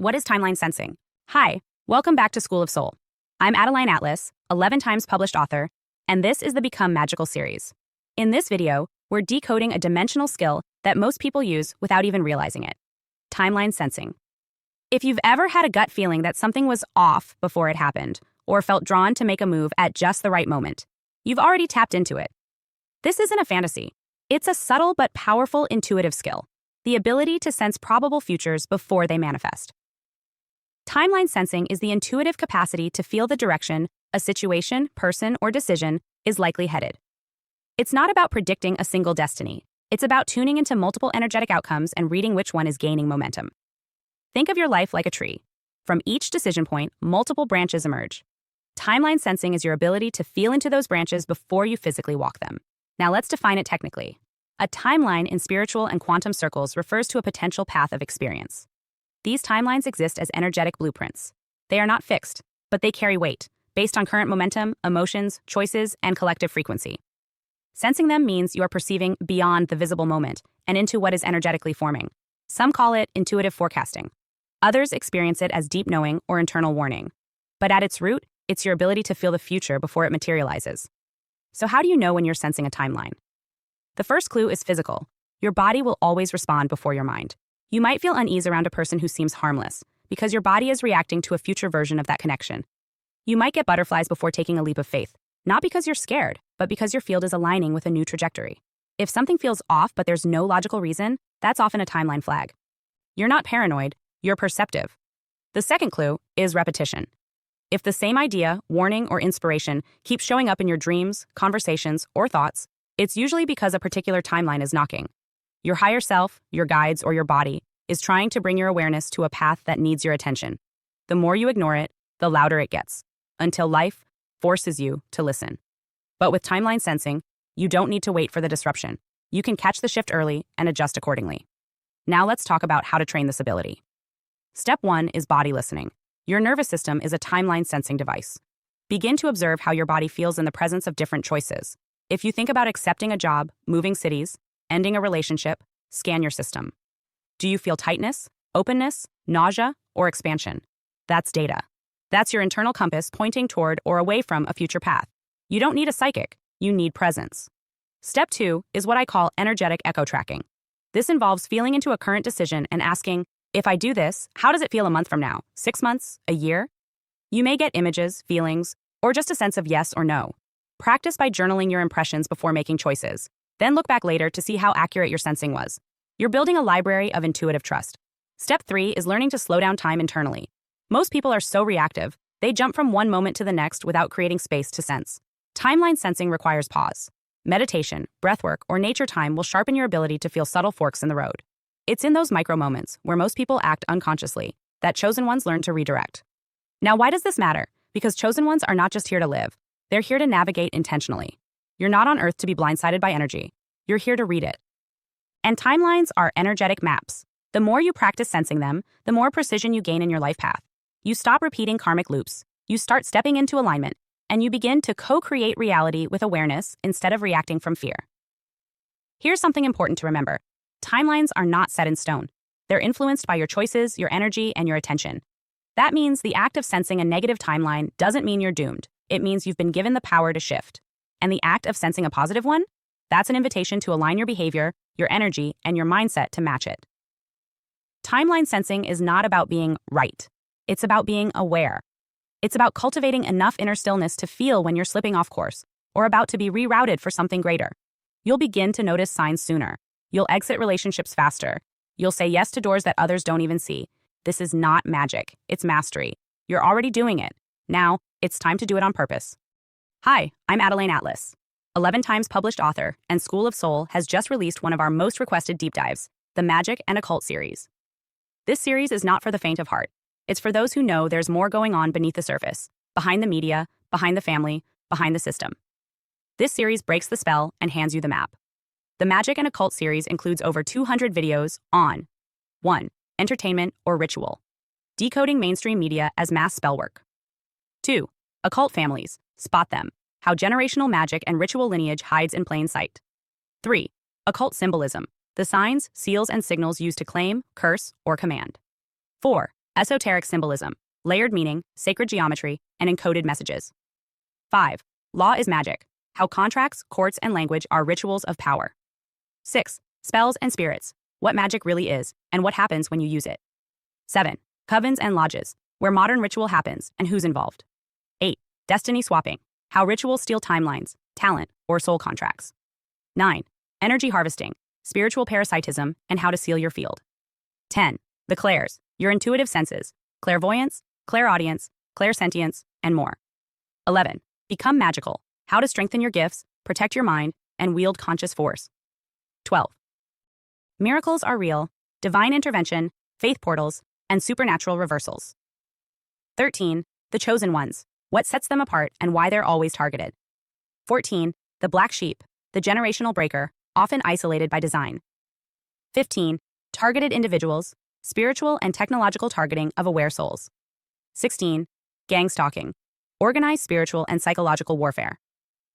What is timeline sensing? Hi, welcome back to School of Soul. I'm Adeline Atlas, 11 times published author, and this is the Become Magical series. In this video, we're decoding a dimensional skill that most people use without even realizing it. Timeline sensing. If you've ever had a gut feeling that something was off before it happened, or felt drawn to make a move at just the right moment, you've already tapped into it. This isn't a fantasy. It's a subtle but powerful intuitive skill, the ability to sense probable futures before they manifest. Timeline sensing is the intuitive capacity to feel the direction a situation, person, or decision is likely headed. It's not about predicting a single destiny. It's about tuning into multiple energetic outcomes and reading which one is gaining momentum. Think of your life like a tree. From each decision point, multiple branches emerge. Timeline sensing is your ability to feel into those branches before you physically walk them. Now let's define it technically. A timeline in spiritual and quantum circles refers to a potential path of experience. These timelines exist as energetic blueprints. They are not fixed, but they carry weight, based on current momentum, emotions, choices, and collective frequency. Sensing them means you are perceiving beyond the visible moment and into what is energetically forming. Some call it intuitive forecasting. Others experience it as deep knowing or internal warning. But at its root, it's your ability to feel the future before it materializes. So how do you know when you're sensing a timeline? The first clue is physical. Your body will always respond before your mind. You might feel unease around a person who seems harmless because your body is reacting to a future version of that connection. You might get butterflies before taking a leap of faith, not because you're scared, but because your field is aligning with a new trajectory. If something feels off but there's no logical reason, that's often a timeline flag. You're not paranoid, you're perceptive. The second clue is repetition. If the same idea, warning, or inspiration keeps showing up in your dreams, conversations, or thoughts, it's usually because a particular timeline is knocking. Your higher self, your guides, or your body is trying to bring your awareness to a path that needs your attention. The more you ignore it, the louder it gets, until life forces you to listen. But with timeline sensing, you don't need to wait for the disruption. You can catch the shift early and adjust accordingly. Now let's talk about how to train this ability. Step 1 is body listening. Your nervous system is a timeline sensing device. Begin to observe how your body feels in the presence of different choices. If you think about accepting a job, moving cities, ending a relationship, scan your system. Do you feel tightness, openness, nausea, or expansion? That's data. That's your internal compass pointing toward or away from a future path. You don't need a psychic, you need presence. Step 2 is what I call energetic echo tracking. This involves feeling into a current decision and asking, if I do this, how does it feel a month from now? 6 months? A year? You may get images, feelings, or just a sense of yes or no. Practice by journaling your impressions before making choices. Then look back later to see how accurate your sensing was. You're building a library of intuitive trust. Step 3 is learning to slow down time internally. Most people are so reactive, they jump from one moment to the next without creating space to sense. Timeline sensing requires pause. Meditation, breathwork, or nature time will sharpen your ability to feel subtle forks in the road. It's in those micro moments, where most people act unconsciously, that chosen ones learn to redirect. Now, why does this matter? Because chosen ones are not just here to live. They're here to navigate intentionally. You're not on Earth to be blindsided by energy. You're here to read it. And timelines are energetic maps. The more you practice sensing them, the more precision you gain in your life path. You stop repeating karmic loops, you start stepping into alignment, and you begin to co-create reality with awareness instead of reacting from fear. Here's something important to remember. Timelines are not set in stone. They're influenced by your choices, your energy, and your attention. That means the act of sensing a negative timeline doesn't mean you're doomed. It means you've been given the power to shift. And the act of sensing a positive one? That's an invitation to align your behavior, your energy, and your mindset to match it. Timeline sensing is not about being right. It's about being aware. It's about cultivating enough inner stillness to feel when you're slipping off course, or about to be rerouted for something greater. You'll begin to notice signs sooner. You'll exit relationships faster. You'll say yes to doors that others don't even see. This is not magic. It's mastery. You're already doing it. Now, it's time to do it on purpose. Hi, I'm Adeline Atlas, 11 times published author, and School of Soul has just released one of our most requested deep dives, the Magic and Occult series. This series is not for the faint of heart. It's for those who know there's more going on beneath the surface, behind the media, behind the family, behind the system. This series breaks the spell and hands you the map. The Magic and Occult series includes over 200 videos on 1. Entertainment or ritual. Decoding mainstream media as mass spellwork. 2. Occult families. Spot them. How generational magic and ritual lineage hides in plain sight. 3. Occult symbolism. The signs, seals, and signals used to claim, curse, or command. 4. Esoteric symbolism, layered meaning, sacred geometry, and encoded messages. 5. Law is magic, how contracts, courts, and language are rituals of power. 6. Spells and spirits, what magic really is, and what happens when you use it. 7. Covens and lodges, where modern ritual happens and who's involved. 8. Destiny swapping, how rituals steal timelines, talent, or soul contracts. 9. Energy harvesting, spiritual parasitism, and how to seal your field. 10. The clairs, your intuitive senses, clairvoyance, clairaudience, clairsentience, and more. 11. Become magical, how to strengthen your gifts, protect your mind, and wield conscious force. 12. Miracles are real, divine intervention, faith portals, and supernatural reversals. 13. The chosen ones, what sets them apart and why they're always targeted. 14. The black sheep, the generational breaker, often isolated by design. 15. Targeted individuals, spiritual and technological targeting of aware souls. 16. Gang stalking, organized spiritual and psychological warfare.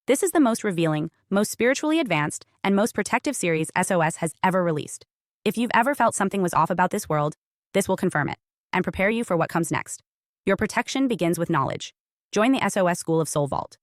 This is the most revealing, most spiritually advanced, and most protective series SOS has ever released. If you've ever felt something was off about this world, this will confirm it and prepare you for what comes next. Your protection begins with knowledge. Join the SOS School of Sos Vault.